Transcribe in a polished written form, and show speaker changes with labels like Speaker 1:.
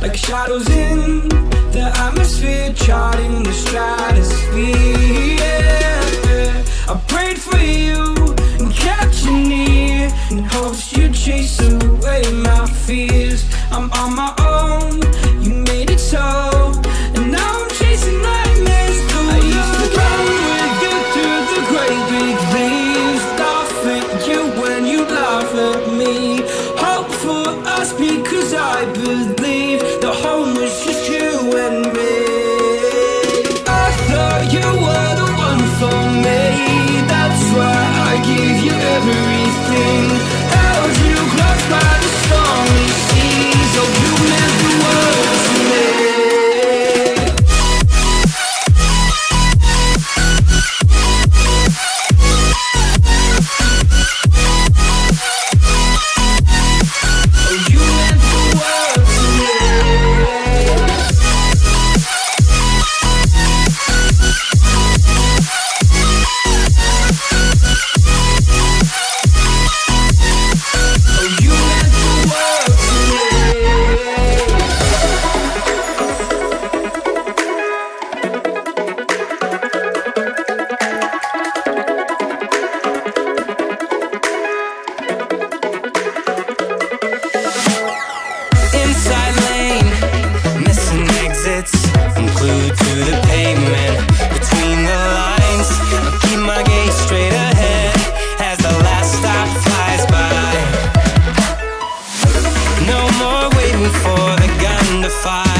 Speaker 1: like shadows in the atmosphere, charting the stratosphere. Yeah. I prayed for you and kept you near in hopes you'd chase away my fears. I'm on my own, you made it so, and now I'm chasing nightmares through. I used to run with you through the great big leaves, laugh at you when you laugh at me. Hope for us because I believe the home was just you and me. I thought you were the one for me, that's why I gave you everything. Held you close by the stormy seas. Oh, you meant the world to me.
Speaker 2: I'm glued to the pavement, between the lines. I'll keep my gaze straight ahead as the last stop flies by. No more waiting for the gun to fire.